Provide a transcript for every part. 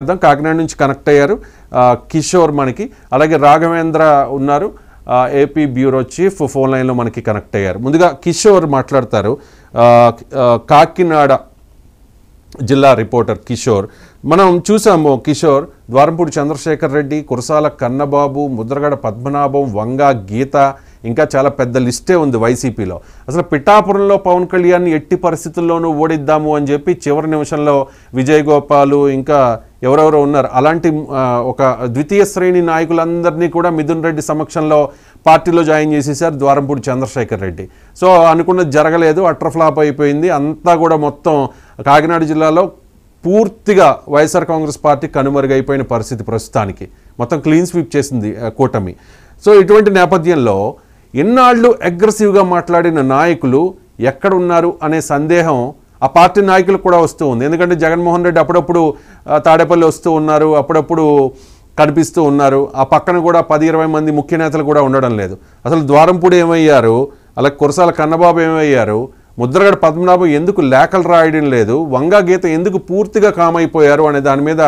కాకినాడ నుంచి కనెక్ట్ అయ్యారు కిషోర్ మనకి. అలాగే రాఘవేంద్ర ఉన్నారు, ఏపీ బ్యూరో చీఫ్, ఫోన్ లైన్లో మనకి కనెక్ట్ అయ్యారు. ముందుగా కిషోర్ మాట్లాడతారు. కాకినాడ జిల్లా రిపోర్టర్ కిషోర్. మనం చూసాము కిషోర్, ద్వారంపూడి చంద్రశేఖర్ రెడ్డి, కురసాల కన్నబాబు, ముద్రగడ పద్మనాభం, వంగా గీత, ఇంకా చాలా పెద్ద లిస్టే ఉంది వైసీపీలో. అసలు పిఠాపురంలో పవన్ కళ్యాణ్ ఎట్టి పరిస్థితుల్లోనూ ఓడిద్దాము అని చెప్పి చివరి నిమిషంలో విజయ్ గోపాలు ఇంకా ఎవరెవరో ఉన్నారు, అలాంటి ఒక ద్వితీయ శ్రేణి నాయకులందరినీ కూడా మిథున్ రెడ్డి సమక్షంలో పార్టీలో జాయిన్ చేసేసారు ద్వారంపూడి చంద్రశేఖర్ రెడ్డి. సో అనుకున్నది జరగలేదు, అట్రఫ్లాప్ అయిపోయింది అంతా కూడా. మొత్తం కాకినాడ జిల్లాలో పూర్తిగా వైఎస్ఆర్ కాంగ్రెస్ పార్టీ కనుమరుగైపోయిన పరిస్థితి ప్రస్తుతానికి. మొత్తం క్లీన్ స్వీప్ చేసింది కూటమి. సో ఇటువంటి నేపథ్యంలో ఎన్నాళ్ళు అగ్రెసివ్గా మాట్లాడిన నాయకులు ఎక్కడున్నారు అనే సందేహం ఆ పార్టీ నాయకులకు కూడా వస్తూ ఉంది. ఎందుకంటే జగన్మోహన్ రెడ్డి అప్పుడప్పుడు తాడేపల్లి వస్తూ ఉన్నారు, అప్పుడప్పుడు కనిపిస్తూ ఉన్నారు. ఆ పక్కన కూడా 10-20 మంది ముఖ్య నేతలు కూడా ఉండడం లేదు. అసలు ద్వారంపూడి ఏమయ్యారు, అలాగే కురసాల కన్నబాబు ఏమయ్యారు, ముద్రగడ పద్మనాభం ఎందుకు లేఖలు రాయడం లేదు, వంగా గీత ఎందుకు పూర్తిగా కామైపోయారు అనే దాని మీద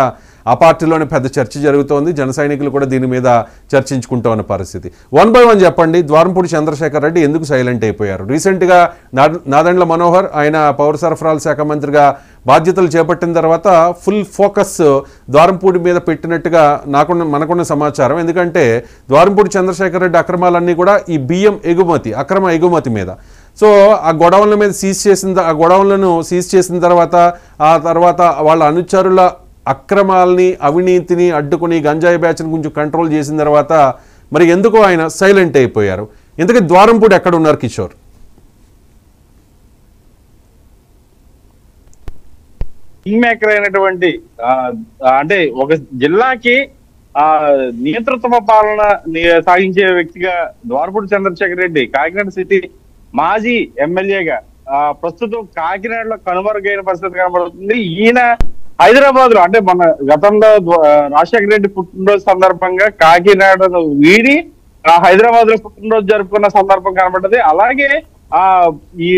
ఆ పార్టీలోనే పెద్ద చర్చ జరుగుతోంది. జన సైనికులు కూడా దీని మీద చర్చించుకుంటూ ఉన్న పరిస్థితి. 1 by 1 చెప్పండి, ద్వారంపూడి చంద్రశేఖర్ రెడ్డి ఎందుకు సైలెంట్ అయిపోయారు? రీసెంట్గా నాదెండ్ల మనోహర్ ఆయన పౌర సరఫరాల శాఖ మంత్రిగా బాధ్యతలు చేపట్టిన తర్వాత ఫుల్ ఫోకస్ ద్వారంపూడి మీద పెట్టినట్టుగా మనకున్న సమాచారం. ఎందుకంటే ద్వారంపూడి చంద్రశేఖర్ రెడ్డి అక్రమాలన్నీ కూడా ఈ బియ్యం అక్రమ ఎగుమతి మీద. సో ఆ గొడవల మీద గొడవలను సీజ్ చేసిన తర్వాత ఆ తర్వాత వాళ్ళ అనుచరుల అక్రమాలని అవినీతిని అడ్డుకుని గంజాయి బ్యాచ్ని కొంచెం కంట్రోల్ చేసిన తర్వాత మరి ఎందుకో ఆయన సైలెంట్ అయిపోయారు. ఎందుకంటే ద్వారంపూడి ఎక్కడ ఉన్నారు కిషోర్? కింగ్ మేకర్ అయినటువంటి అంటే ఒక జిల్లాకి నియంతృత్వ పాలన సాగించే వ్యక్తిగా ద్వారంపూడి చంద్రశేఖర్ రెడ్డి కాకినాడ సిటీ మాజీ ఎమ్మెల్యేగా ప్రస్తుతం కాకినాడలో కనుమరుగైన పరిస్థితి కనబడుతుంది. ఈయన హైదరాబాద్ లో అంటే మన గతంలో రాజశేఖర రెడ్డి పుట్టినరోజు సందర్భంగా కాకినాడను వీడి హైదరాబాద్ లో పుట్టినరోజు జరుపుకున్న సందర్భం కనబడ్డది. అలాగే ఈ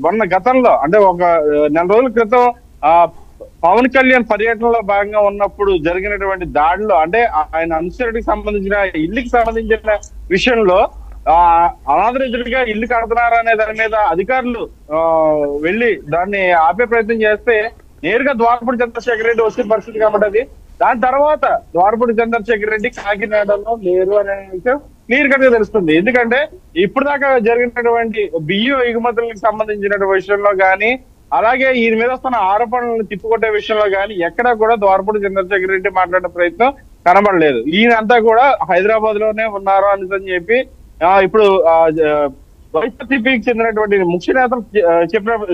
మొన్న గతంలో అంటే ఒక నెల రోజుల క్రితం పవన్ కళ్యాణ్ పర్యటనలో భాగంగా ఉన్నప్పుడు జరిగినటువంటి దాడిలో అంటే ఆయన అనుచరుడికి సంబంధించిన ఇల్లుకి సంబంధించిన విషయంలో అనాథరితుడిగా ఇల్లు కడుతున్నారు అనే దాని మీద అధికారులు వెళ్లి దాన్ని ఆపే ప్రయత్నం చేస్తే నేరుగా ద్వారంపూడి చంద్రశేఖర్ రెడ్డి వచ్చిన పరిస్థితి కాబట్టి దాని తర్వాత ద్వారంపూడి చంద్రశేఖర్ రెడ్డి కాకినాడలో లేరు అనే విషయం క్లియర్ కట్ గా తెలుస్తుంది. ఎందుకంటే ఇప్పుడు దాకా జరిగినటువంటి బియ్యం ఎగుమతులకు సంబంధించిన విషయంలో గానీ అలాగే ఈయన మీద వస్తున్న ఆరోపణలను తిప్పుకొట్టే విషయంలో గానీ ఎక్కడా కూడా ద్వారంపూడి చంద్రశేఖర్ రెడ్డి మాట్లాడే ప్రయత్నం కనబడలేదు. ఈయనంతా కూడా హైదరాబాద్ లోనే ఉన్నారు అని చెప్పి ఇప్పుడు వైసీపీకి చెందినటువంటి ముఖ్య నేతలు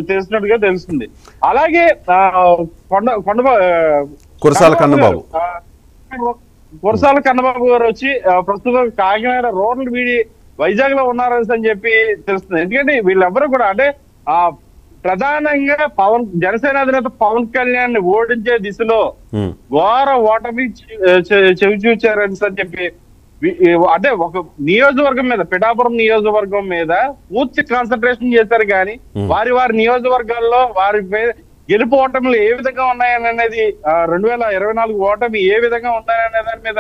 తెలిసినట్టుగా తెలుస్తుంది. అలాగే కురసాల కన్నబాబు గారు వచ్చి ప్రస్తుతం కాకినాడ రోడ్లు వీడి వైజాగ్ లో ఉన్నారని చెప్పి తెలుస్తుంది. ఎందుకంటే వీళ్ళెవ్వరూ కూడా అంటే ప్రధానంగా జనసేన అధినేత పవన్ కళ్యాణ్ ని ఓడించే దిశలో ఘోర ఓటమి చెవి చూచారని చెప్పి అంటే ఒక నియోజకవర్గం మీద పిఠాపురం నియోజకవర్గం మీద పూర్తి కాన్సన్ట్రేషన్ చేశారు. కానీ వారి నియోజకవర్గాల్లో వారి గెలుపు ఓటములు ఏ విధంగా ఉన్నాయనేది 2024 ఓటమి ఏ విధంగా ఉన్నాయనే దాని మీద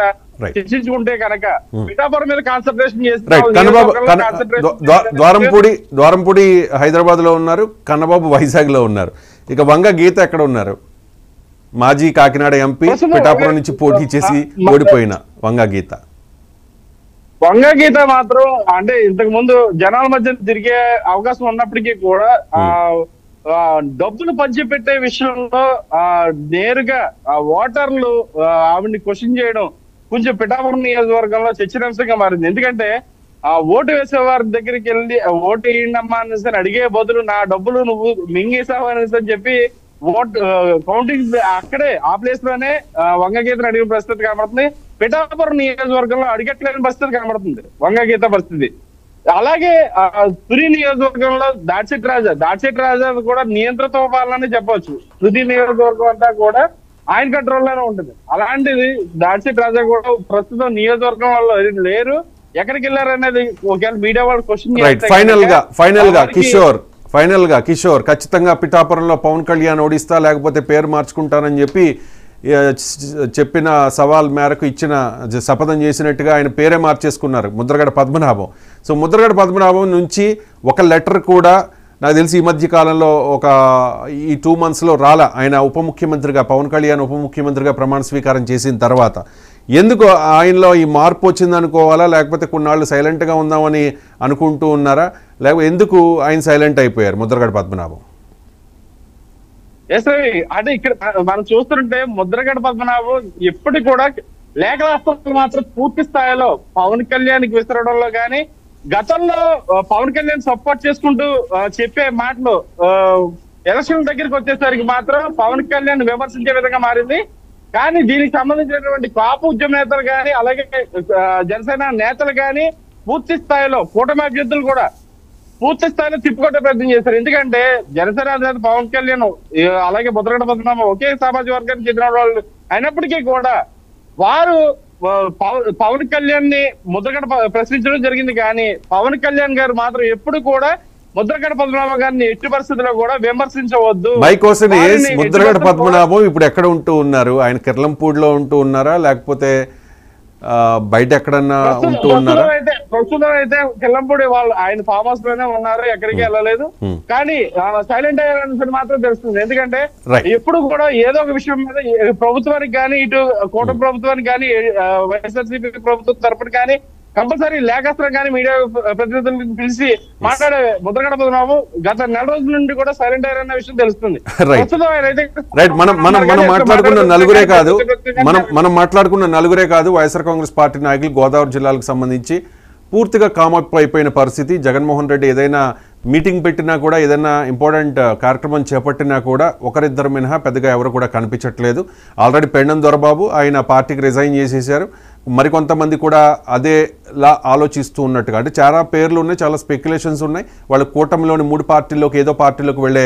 చర్చించుకుంటే కనుక పిఠాపురం మీద కాన్సన్ట్రేషన్ చేస్తారు. ద్వారంపూడి హైదరాబాద్ లో ఉన్నారు, కన్నబాబు వైజాగ్ లో ఉన్నారు. ఇక వంగ గీత ఎక్కడ ఉన్నారు? మాజీ కాకినాడ ఎంపీ, పిఠాపురం నుంచి పోటీ చేసి ఓడిపోయిన వంగ గీత మాత్రం అంటే ఇంతకు ముందు జనాల మధ్య తిరిగే అవకాశం ఉన్నప్పటికీ కూడా డబ్బులు పంచిపెట్టే విషయంలో నేరుగా ఓటర్లు ఆవిడ్ని క్వశ్చన్ చేయడం కొంచెం పిఠాపురం నియోజకవర్గంలో చర్చనీయాంశంగా మారింది. ఎందుకంటే ఓటు వేసే వారి దగ్గరికి వెళ్ళి ఓటు వేయండమ్మా అనేసి అడిగే బదులు నా డబ్బులు నువ్వు మింగేసావు అనేసి అని చెప్పి ఓట్ కౌంటింగ్ అక్కడే ఆ ప్లేస్ లోనే వంగగీతను అడిగిన పరిస్థితి కనబడుతుంది. పిఠాపురం నియోజకవర్గంలో అడిగట్లేని పరిస్థితి కనబడుతుంది వంగగీత పరిస్థితి. అలాగే తురి నియోజకవర్గంలో దాడ్సిట్ రాజా కూడా నియంత్రిత పాలన చెప్పవచ్చు. తుది నియోజకవర్గం అంతా కూడా ఆయన కంట్రోల్లోనే ఉంటుంది. అలాంటిది దాడ్సిట్ రాజా కూడా ప్రస్తుతం నియోజకవర్గం వాళ్ళు లేరు, ఎక్కడికి వెళ్ళారు అనేది ఒకవేళ మీడియా వాళ్ళు క్వశ్చన్ ఫైనల్ గా కిషోర్ ఖచ్చితంగా పిఠాపురంలో పవన్ కళ్యాణ్ ఓడిస్తా లేకపోతే పేరు మార్చుకుంటానని చెప్పి చెప్పిన సవాల్ మేరకు ఇచ్చిన శపథం చేసినట్టుగా ఆయన పేరే మార్చేసుకున్నారు ముద్రగడ పద్మనాభం. సో ముద్రగడ పద్మనాభం నుంచి ఒక లెటర్ కూడా నాకు తెలిసి ఈ మధ్య కాలంలో ఈ 2 monthsలో రాలా. ఆయన ఉప ముఖ్యమంత్రిగా పవన్ కళ్యాణ్ ఉప ముఖ్యమంత్రిగా ప్రమాణ స్వీకారం చేసిన తర్వాత ఎందుకు ఆయనలో ఈ మార్పు వచ్చింది అనుకోవాలా, లేకపోతే కొన్నాళ్ళు సైలెంట్గా ఉందామని అనుకుంటూ ఉన్నారా, లేకపోతే ఎందుకు ఆయన సైలెంట్ అయిపోయారు ముద్రగడ పద్మనాభం? అంటే ఇక్కడ మనం చూస్తుంటే ముద్రగడ పద్మనాభం ఎప్పటికి కూడా లేఖలాస్త్రాలు మాత్రం పూర్తి స్థాయిలో పవన్ కళ్యాణ్కి విసరడంలో కానీ, గతంలో పవన్ కళ్యాణ్ సపోర్ట్ చేసుకుంటూ చెప్పే మాటలు ఎలక్షన్ దగ్గరికి వచ్చేసరికి మాత్రం పవన్ కళ్యాణ్ విమర్శించే విధంగా మారింది. కానీ దీనికి సంబంధించినటువంటి కాపు ఉద్యమ నేతలు కానీ, అలాగే జనసేన నేతలు కానీ పూర్తి స్థాయిలో కూటమి అభ్యర్థులు కూడా పూర్తి స్థాయిలో తిప్పుకొట్టే ప్రయత్నం చేశారు. ఎందుకంటే జనసేన అధినేత పవన్ కళ్యాణ్ అలాగే ముద్రగడ పద్మనాభం ఒకే సామాజిక వర్గానికి చెందిన వాళ్ళు అయినప్పటికీ కూడా వారు పవన్ కళ్యాణ్ ని ముద్రగడ ప్రశ్నించడం జరిగింది. కానీ పవన్ కళ్యాణ్ గారు మాత్రం ఎప్పుడు కూడా ముద్రగడ పద్మనాభం గారిని ఎట్టి పరిస్థితుల్లో కూడా విమర్శించవద్దు. My question is Mudragada Padmanabham ఇప్పుడు ఎక్కడ ఉంటూ ఉన్నారు? ఆయన కిర్లంపూడిలో ఉంటూ ఉన్నారా, లేకపోతే బయట ఎక్కడన్నా ఉంటూ ఉన్నారా? ప్రస్తుతం అయితే కిల్లంపూడి వాళ్ళు ఆయన ఫామ్ హౌస్ లోనే ఉన్నారు, ఎక్కడికి వెళ్ళలేదు. కానీ సైలెంట్ అయ్యారని మాత్రం తెలుస్తుంది. ఎందుకంటే ఎప్పుడు కూడా ఏదో ఒక విషయం మీద ప్రభుత్వానికి కానీ, ఇటు కూటమి ప్రభుత్వానికి కానీ, వైఎస్ఆర్సీపీ ప్రభుత్వం తరపున కానీ కంపల్సరీ లేఖాస్త్రం కానీ మీడియా ప్రతినిధులను పిలిచి మాట్లాడే ముద్రగడ పద్మనాభం గత 4 రోజుల నుండి కూడా సైలెంట్ అయ్యారన్న విషయం తెలుస్తుంది. రైట్, మనం మాట్లాడుకున్న నలుగురే కాదు వైఎస్ఆర్ కాంగ్రెస్ పార్టీ నాయకులు గోదావరి జిల్లాలకు సంబంధించి పూర్తిగా కామప్ అయిపోయిన పరిస్థితి. జగన్మోహన్ రెడ్డి ఏదైనా మీటింగ్ పెట్టినా కూడా, ఏదైనా ఇంపార్టెంట్ కార్యక్రమం చేపట్టినా కూడా ఒకరిద్దరు మినహా పెద్దగా ఎవరు కూడా కనిపించట్లేదు. ఆల్రెడీ పెండం దొరబాబు ఆయన పార్టీకి రిజైన్ చేసేసారు. మరికొంతమంది కూడా అదేలా ఆలోచిస్తూ ఉన్నట్టుగా, అంటే చాలా పేర్లు ఉన్నాయి, చాలా స్పెక్యులేషన్స్ ఉన్నాయి. వాళ్ళ కూటమిలోని 3 పార్టీల్లోకి ఏదో పార్టీలోకి వెళ్ళే